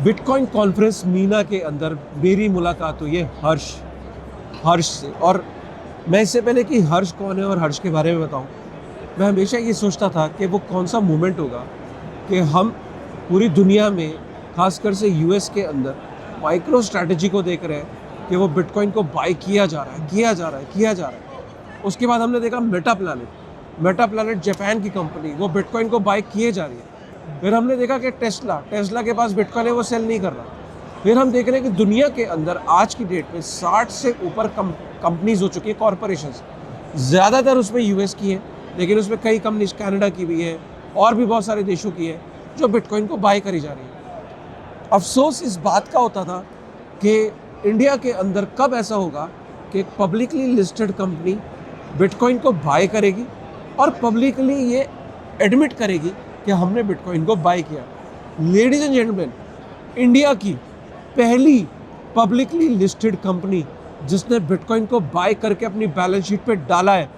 Bitcoin conference Meena के अंदर मेरी मुलाकात हुई है हर्ष से। और मैं इससे पहले कि हर्ष कौन है और हर्ष के बारे में बताऊं, मैं हमेशा ये सोचता था कि वो कौन सा मोमेंट होगा कि हम पूरी दुनिया में, खासकर से यूएस के अंदर, माइक्रो स्ट्रैटेजी को देख रहे हैं कि वो बिटकॉइन को बाय किया जा रहा है। उसके बाद हमने देखा मेटा प्लैनेट जापान की कंपनी, वो बिटकॉइन को बाय किए जा रही है। फिर हमने देखा कि टेस्ला के पास बिटकॉइन है, वो सेल नहीं कर रहा। फिर हम देख रहे हैं कि दुनिया के अंदर आज की डेट में 60 से ऊपर कंपनीज हो चुकी है, कॉरपोरेशंस। ज़्यादातर उसमें यूएस की है, लेकिन उसमें कई कंपनीज कनाडा की भी है और भी बहुत सारे देशों की है जो बिटकॉइन को बाय करी जा रही है। अफसोस इस बात का होता था कि इंडिया के अंदर कब ऐसा होगा कि एक पब्लिकली लिस्टेड कंपनी बिटकॉइन को बाय करेगी और पब्लिकली ये एडमिट करेगी कि हमने बिटकॉइन को बाय किया। लेडीज एंड जेंटलमैन, इंडिया की पहली पब्लिकली लिस्टेड कंपनी जिसने बिटकॉइन को बाय करके अपनी बैलेंस शीट पे डाला है,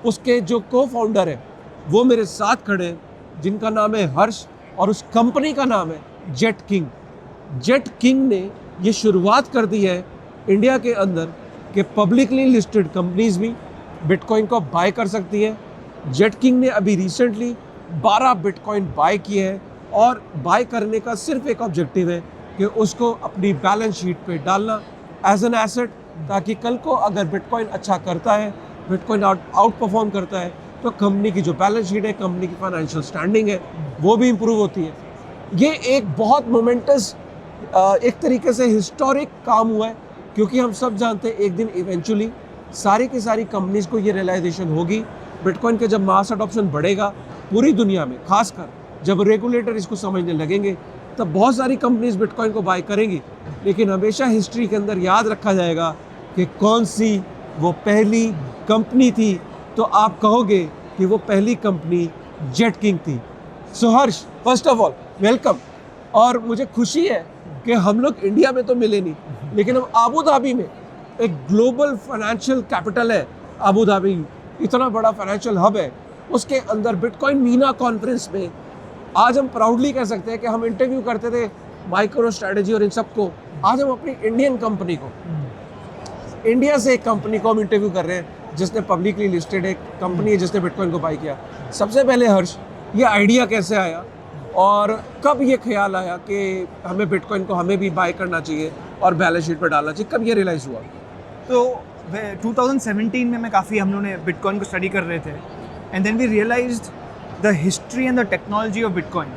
उसके जो को फाउंडर है वो मेरे साथ खड़े हैं, जिनका नाम है हर्ष, और उस कंपनी का नाम है जेट किंग ने ये शुरुआत कर दी है इंडिया के अंदर कि पब्लिकली लिस्टेड कंपनीज भी बिटकॉइन को बाय कर सकती है। जेट किंग ने अभी रिसेंटली 12 बिटकॉइन बाय किए हैं और बाय करने का सिर्फ एक ऑब्जेक्टिव है कि उसको अपनी बैलेंस शीट पे डालना एज एन एसेट, ताकि कल को अगर बिटकॉइन अच्छा करता है, बिटकॉइन आउट परफॉर्म करता है, तो कंपनी की जो बैलेंस शीट है, कंपनी की फाइनेंशियल स्टैंडिंग है, वो भी इम्प्रूव होती है। ये एक बहुत मोमेंटस, एक तरीके से हिस्टोरिक काम हुआ है, क्योंकि हम सब जानते हैं एक दिन इवेंचुअली सारी की सारी कंपनीज को ये रियलाइजेशन होगी, बिटकॉइन के जब मास अडॉप्शन बढ़ेगा पूरी दुनिया में, खासकर जब रेगुलेटर इसको समझने लगेंगे, तब बहुत सारी कंपनीज बिटकॉइन को बाय करेंगी। लेकिन हमेशा हिस्ट्री के अंदर याद रखा जाएगा कि कौन सी वो पहली कंपनी थी, तो आप कहोगे कि वो पहली कंपनी जेट किंग थी। सो हर्ष, फर्स्ट ऑफ ऑल वेलकम। और मुझे खुशी है कि हम लोग इंडिया में तो मिले नहीं, लेकिन हम आबू धाबी में, एक ग्लोबल फाइनेंशियल कैपिटल है आबू धाबी, इतना बड़ा फाइनेंशियल हब है, उसके अंदर बिटकॉइन मीना कॉन्फ्रेंस में आज हम प्राउडली कह सकते हैं कि हम इंटरव्यू करते थे माइक्रो स्ट्रैटेजी और इन सबको, आज हम अपनी इंडियन कंपनी को, इंडिया से एक कंपनी को हम इंटरव्यू कर रहे हैं जिसने पब्लिकली लिस्टेड एक कंपनी है जिसने बिटकॉइन को बाय किया। सबसे पहले हर्ष, ये आइडिया कैसे आया और कब ये ख्याल आया कि हमें बिटकॉइन को हमें भी बाय करना चाहिए और बैलेंस शीट पर डालना चाहिए, कब ये रियलाइज़ हुआ? तो 2017 में हम लोगों ने बिटकॉइन को स्टडी कर रहे थे, and then we realised the history and the technology of Bitcoin.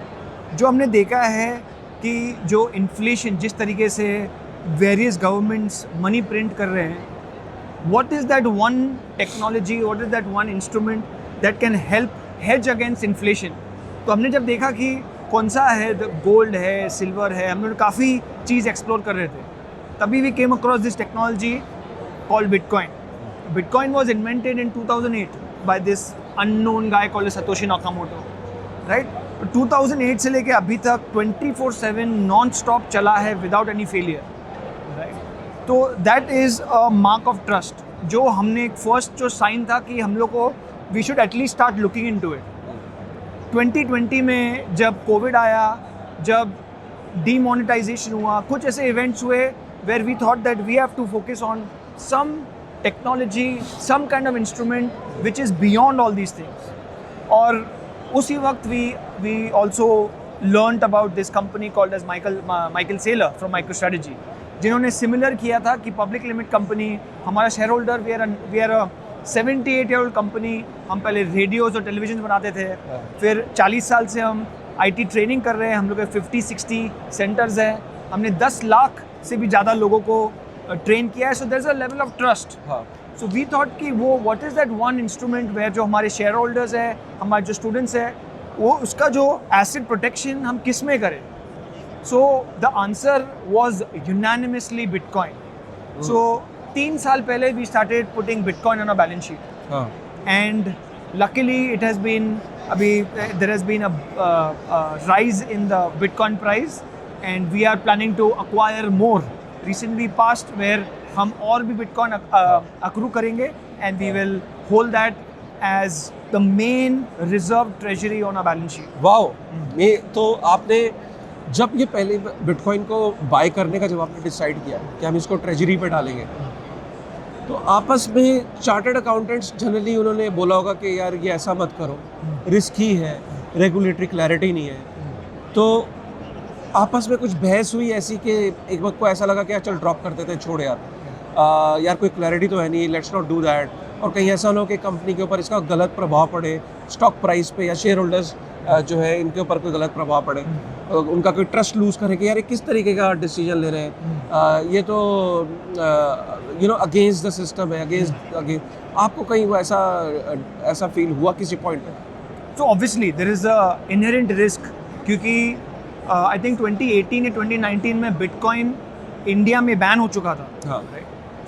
जो हमने देखा है कि जो इन्फ्लेशन, जिस तरीके से वेरियस गवर्नमेंट्स मनी प्रिंट कर रहे हैं, what is that one technology, what is that one instrument that can help hedge against inflation. तो हमने जब देखा कि कौन सा है, गोल्ड है, सिल्वर है, हम लोग काफ़ी चीज़ एक्सप्लोर कर रहे थे, तभी we came across this technology called Bitcoin. Bitcoin was invented in 2008 by this unknown guy called Satoshi Nakamoto, right? 2008 से लेके अभी तक 24/7 non-stop चला है without any failure, right? तो that is a mark of trust, जो हमने first जो sign था कि हम लोग को we should at least start looking into it. 2020 में जब कोविड आया, जब demonetization हुआ, कुछ ऐसे events हुए where we thought that we have to focus on some technology, some kind of instrument which is beyond all these things. और उसी वक्त we also learned about this company called as Michael Saylor from MicroStrategy, जिन्होंने similar किया था कि public limit company, हमारा share holder, we are a 78-year-old company. हम पहले रेडियोज़ और टेलीविजन बनाते थे, फिर 40 साल से हम IT ट्रेनिंग कर रहे हैं, हम लोग के 50-60 सेंटर्स हैं, हमने 10 लाख से भी ज़्यादा लोगों को ट्रेन किया है। So there is a level of trust. So we thought कि वो what is that one instrument where जो हमारे शेयर होल्डर्स है, हमारे जो स्टूडेंट्स है, वो उसका जो एसेट प्रोटेक्शन हम किस में करें। So the answer was unanimously bitcoin. So 3 साल पहले we started putting bitcoin on a balance sheet, and luckily it has been, अभी there has been a rise in the bitcoin price, and we are planning to acquire more recently past, where हम और भी bitcoin accrue करेंगे, and we will hold that as the main reserve treasury on a balance sheet. Wow, ये तो आपने जब ये पहले बिटकॉइन को बाय करने का जब आपने डिसाइड किया कि हम इसको ट्रेजरी पे डालेंगे, तो आपस में चार्टर्ड अकाउंटेंट्स जनरली उन्होंने बोला होगा कि यार ये ऐसा मत करो, रिस्की है, रेगुलेटरी क्लैरिटी नहीं है, तो आपस में कुछ बहस हुई ऐसी कि एक वक्त को ऐसा लगा कि यार चल ड्रॉप कर देते हैं, छोड़ यार, यार कोई क्लैरिटी तो है नहीं, लेट्स नॉट डू दैट, और कहीं ऐसा ना हो कि कंपनी के ऊपर इसका गलत प्रभाव पड़े, स्टॉक प्राइस पे या शेयर होल्डर्स जो है इनके ऊपर कोई गलत प्रभाव पड़े, उनका कोई ट्रस्ट लूज़ करे कि यार ये किस तरीके का डिसीजन ले रहे हैं, ये तो you know against the system है, अगेंस्ट आपको कहीं वो ऐसा फील हुआ किसी पॉइंट पे? तो obviously there is a inherent risk, क्योंकि आई थिंक 2018 या 2019 में बिटकॉइन इंडिया में बैन हो चुका था, हाँ,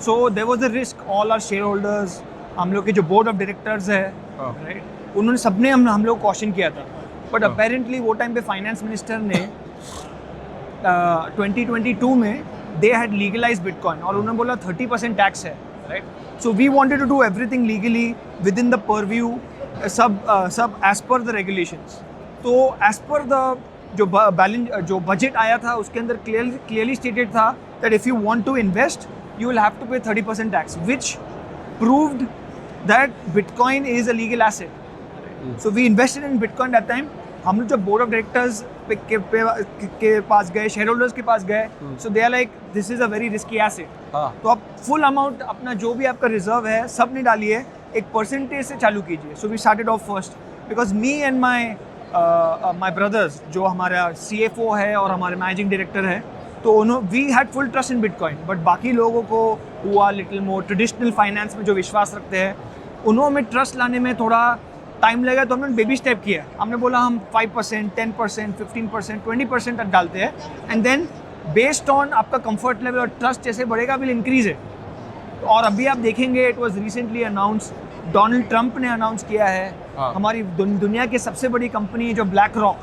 so there was a risk, all our share holders, हम लोग के जो बोर्ड ऑफ डायरेक्टर्स है, हाँ, राइट, उन्होंने सबने हम लोग क्वेश्चन किया था, बट हाँ, अपेरेंटली वो टाइम पे फाइनेंस मिनिस्टर ने 2022 में दे हैड लीगलाइज बिटकॉइन और उन्होंने बोला 30% टैक्स है, right, so we wanted to do everything legally within the purview, सब एज पर द रेगुलेशंस। तो एज पर द जो बजट आया था उसके अंदर क्लियरली स्टेटेड था that if you want to invest you will have to pay 30% tax, which proved that Bitcoin is a legal asset. So we invested in Bitcoin that time. हम लोग जब board of directors के पास गए, share holders के पास गए, so they are like this is a very risky asset, तो आप फुल अमाउंट अपना जो भी आपका रिजर्व है सब नहीं डालिए, एक परसेंटेज से चालू कीजिए। So we started off first because me and my brothers जो हमारा CFO है और हमारे मैनेजिंग डायरेक्टर है, तो उन्होंने we had full trust in Bitcoin, but बाकी लोगों को हुआ लिटिल मोर ट्रेडिशनल फाइनेंस में जो विश्वास रखते हैं उन्होंने ट्रस्ट लाने में थोड़ा टाइम लगा, तो हमने बेबी स्टेप किया। हमने बोला हम 5%, 10%, 15%, 20% तक डालते हैं, एंड देन बेस्ड ऑन आपका कंफर्ट लेवल और ट्रस्ट जैसे बढ़ेगा विल इंक्रीज इट। और अभी आप देखेंगे it was recently announce, Donald Trump ने अनाउंस किया है, हमारी दुनिया की सबसे बड़ी कंपनी जो ब्लैक रॉक,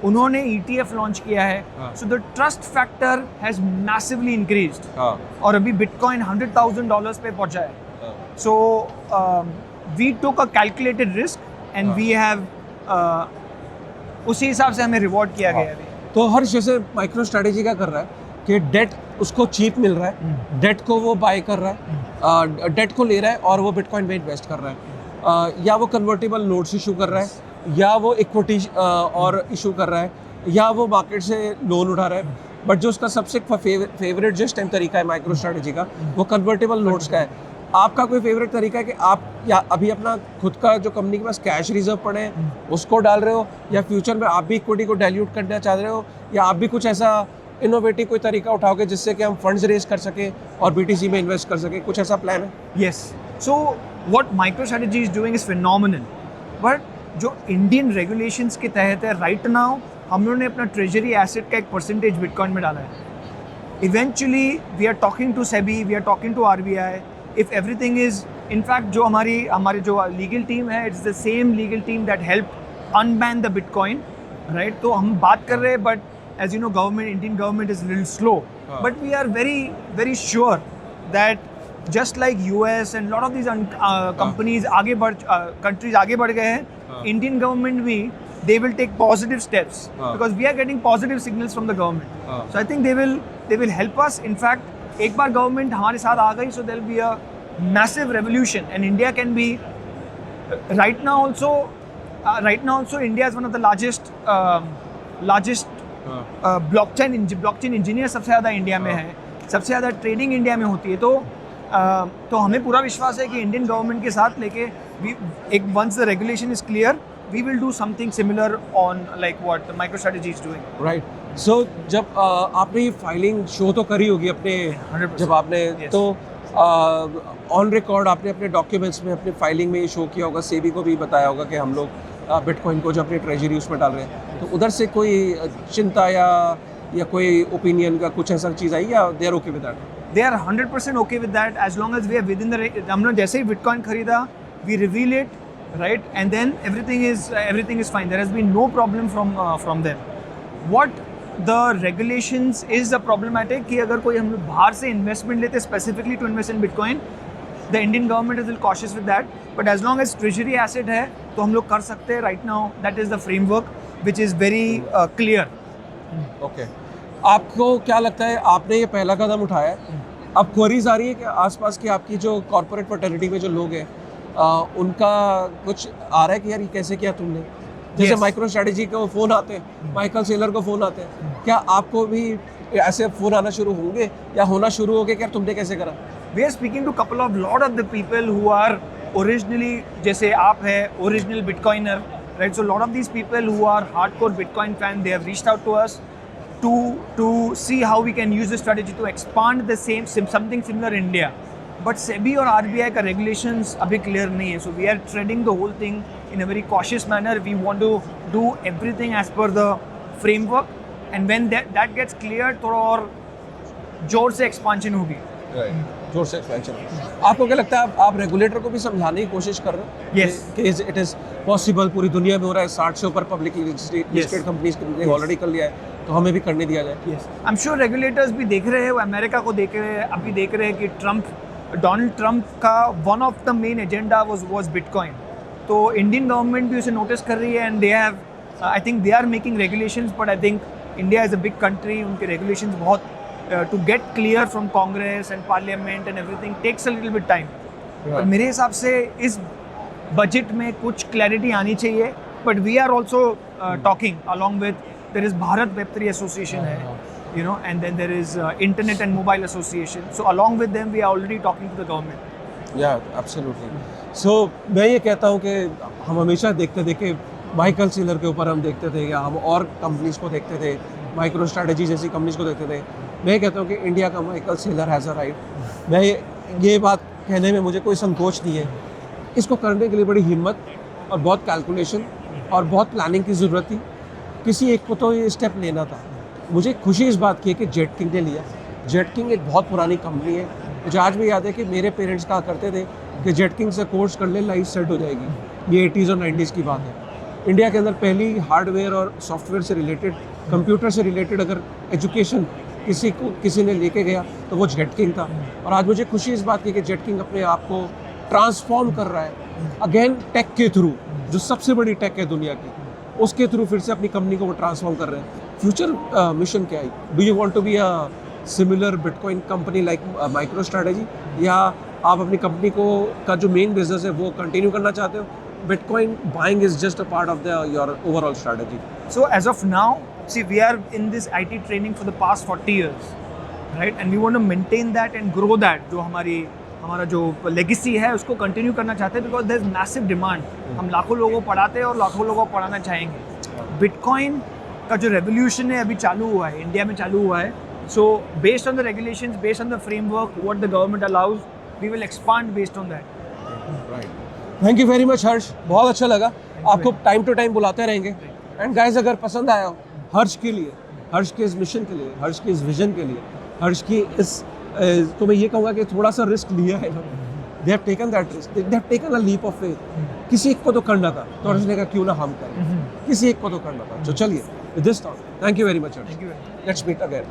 उन्होंने ETF लॉन्च किया है, so the trust factor has massively increased, और अभी बिटकॉइन $100,000 पे पहुंचा है। So we took a calculated risk and we have उसी हिसाब से हमें रिवॉर्ड किया गया है। तो हर जैसे माइक्रो स्ट्रेटेजी क्या कर रहा है कि डेट उसको चीप मिल रहा है, डेट को वो बाय कर रहा है, डेट को ले रहा है और वो बिटकॉइन में इन्वेस्ट कर रहा है, या वो कन्वर्टेबल नोट्स इशू कर रहा है, या वो इक्विटी और इशू कर रहा है, या वो मार्केट से लोन उठा रहा है, बट जो उसका सबसे फेवरेट जिस टाइम तरीका है माइक्रो स्ट्रेटेजी का वो कन्वर्टेबल नोट्स का है। आपका कोई फेवरेट तरीका है कि आप या अभी अपना खुद का जो कंपनी के पास कैश रिजर्व पड़े हैं उसको डाल रहे हो, या फ्यूचर में आप भी इक्विटी को डाइल्यूट करना चाह रहे हो, या आप भी कुछ ऐसा इनोवेटिव कोई तरीका उठाओगे जिससे कि हम फंड्स रेज कर सकें और BTC में इन्वेस्ट कर सकें, कुछ ऐसा प्लान है? Yes, so what MicroStrategy is doing is phenomenal, but जो इंडियन रेगुलेशंस के तहत है राइट नाउ, हम लोगों ने अपना ट्रेजरी एसेट का एक परसेंटेज बिटकॉइन में डाला है। Eventually we are talking to SEBI, we are talking to RBI, if everything is, in fact जो हमारी जो लीगल टीम है, it's the same legal team that help unban the bitcoin, right. तो हम बात कर रहे हैं, but as you know government, Indian government is little slow, but we are very sure that just like US and lot of these companies countries आगे बढ़ गए हैं, Indian government भी they will take positive steps because we are getting positive signals from the government. So I think they will help us. In fact, एक बार government हमारे साथ आ गई, so there will be a massive revolution, and India can be right now also India is one of the largest blockchain engineers सबसे ज़्यादा India में है, सबसे ज़्यादा ट्रेडिंग इंडिया में होती है। तो हमें पूरा विश्वास है कि इंडियन गवर्नमेंट के साथ लेके एक once the regulation is clear we will do something similar on like what MicroStrategy is doing. Right, so जब आपने ये फाइलिंग शो तो करी होगी अपने 100%, जब आपने yes. तो ऑन रिकॉर्ड आपने अपने डॉक्यूमेंट्स में अपने फाइलिंग में ये शो किया होगा, सेबी को भी बताया होगा कि हम लोग बिटकॉइन को जो अपनी ट्रेजरी उसमें डाल रहे हैं, तो उधर से कोई चिंता या कोई ओपिनियन का कुछ ऐसा चीज़ आई, या they are okay with that? They are 100% okay with that as long as we are within the हमने जैसे ही बिटकॉइन खरीदा we reveal it, right, and then everything is fine. There has been no problem from them. What the regulations is the problematic कि अगर कोई हम लोग बाहर से इन्वेस्टमेंट लेते specifically to invest in Bitcoin, the Indian government is a little cautious with that, but as long as treasury asset है तो हम लोग कर सकते हैं right now. That is the framework which is very clear. Okay, आपको क्या लगता है, आपने ये पहला कदम उठाया है, अब क्वेरीज आ रही है कि आसपास की आपकी जो कॉर्पोरेट फर्टिलिटी में जो लोग हैं उनका कुछ आ रहा है कि यार ये कैसे किया तुमने? जैसे Yes. माइक्रो स्ट्रेटजी को फ़ोन आते हैं, माइकल सेलर को फ़ोन आते हैं, क्या आपको भी ऐसे फ़ोन आना शुरू होंगे या होना शुरू हो गए कि यार तुमने कैसे करा? We are speaking to couple of lot of the people who are originally, जैसे आप है original Bitcoiner, right? So a lot of these people who are hardcore Bitcoin fan, they have reached out to us to see how we can use this strategy to expand the something similar in India. But SEBI और RBI का regulations अभी clear नहीं है, so we are treading the whole thing in a very cautious manner. We want to do everything as per the framework, and when that gets cleared, थोड़ा और जोर से expansion होगी. जोर से एक्सपेंशन। आपको क्या लगता है आप रेगुलेटर को भी समझाने की कोशिश कर रहे हो? Yes. कि इट इज़ पॉसिबल, पूरी दुनिया में हो रहा है, 60 से ऊपर पब्लिकली लिस्टेड कंपनीज ने ऑलरेडी कर लिया है, तो हमें भी करने दिया जाए। Yes. I'm sure regulators भी देख रहे हैं, वो अमेरिका को देख रहे हैं, अभी देख रहे हैं कि डोनाल्ड ट्रंप का one of the main agenda was bitcoin, तो इंडियन गवर्नमेंट भी उसे नोटिस कर रही है, and they have, I think they are making regulations, but I think India is a big country, उनके रेगुलेशंस बहुत to get clear from Congress and parliament and everything takes a little bit time. पर मेरे हिसाब से इस budget में कुछ clarity आनी चाहिए, but we are also talking along with, there is Bharat वेब3 एसोसिएशन है, you know, and then there is internet and mobile association, so along with them we are already talking to the government. Yeah, absolutely. So मैं ये कहता हूँ कि हम हमेशा देखते थे कि माइकल सेलर के ऊपर हम देखते थे, या हम और कंपनीज को देखते थे, माइक्रो स्ट्रेटजी जैसी कंपनीज को देखते थे। मैं ये कहता हूँ कि इंडिया का Michael Saylor has a right. मैं ये बात कहने में मुझे कोई संकोच नहीं है। इसको करने के लिए बड़ी हिम्मत और बहुत कैलकुलेशन और बहुत प्लानिंग की ज़रूरत थी। किसी एक को तो ये स्टेप लेना था। मुझे खुशी इस बात की है कि जेट किंग ने लिया। जेट किंग एक बहुत पुरानी कंपनी है। मुझे आज भी याद है कि मेरे पेरेंट्स कहा करते थे कि जेट किंग से कोर्स कर ले, लाइफ सेट हो जाएगी। ये 80s और 90s की बात है। इंडिया के अंदर पहली हार्डवेयर और सॉफ्टवेयर से रिलेटेड, कंप्यूटर से रिलेटेड अगर एजुकेशन किसी ने लेके गया तो वो जेट किंग था। और आज मुझे खुशी इस बात की कि जेट किंग अपने आप को ट्रांसफॉर्म कर रहा है अगेन टेक के थ्रू, जो सबसे बड़ी टेक है दुनिया की, उसके थ्रू फिर से अपनी कंपनी को वो ट्रांसफॉर्म कर रहे हैं। फ्यूचर मिशन क्या है? Do you want to be a similar bitcoin company like MicroStrategy, या आप अपनी कंपनी को का जो मेन बिजनेस है वो कंटिन्यू करना चाहते हो? Bitcoin buying is just a part of the your overall strategy. So as of now, see, we are in this IT training for the past 40 years, right? And we want to maintain that and grow that. जो हमारा जो legacy है उसको continue करना चाहते हैं, because there is massive demand. हम लाखों लोगों को पढ़ाते हैं और लाखों लोगों को पढ़ाना चाहेंगे। बिटकॉइन का जो रेवोल्यूशन है अभी चालू हुआ है, इंडिया में चालू हुआ है। So based on the regulations, based on the framework, what the government allows, we will expand based on that. Thank you very much Harsh, बहुत अच्छा लगा। आपको टाइम टू टाइम बुलाते रहेंगे। एंड गाइस, अगर पसंद आया हो हर्ष के लिए, हर्ष के इस मिशन के लिए, हर्ष के इस विजन के लिए, हर्ष की इस तो मैं ये कहूँगा कि थोड़ा सा रिस्क लिया है इन्होंने। They have taken that risk, they have taken a leap of faith. किसी एक को तो करना था, तो हर्ष ने कहा क्यों ना हम करें, किसी एक को तो करना था। तो चलिए, with this thought, thank you very much Harsh. Thank you very much. Let's meet again.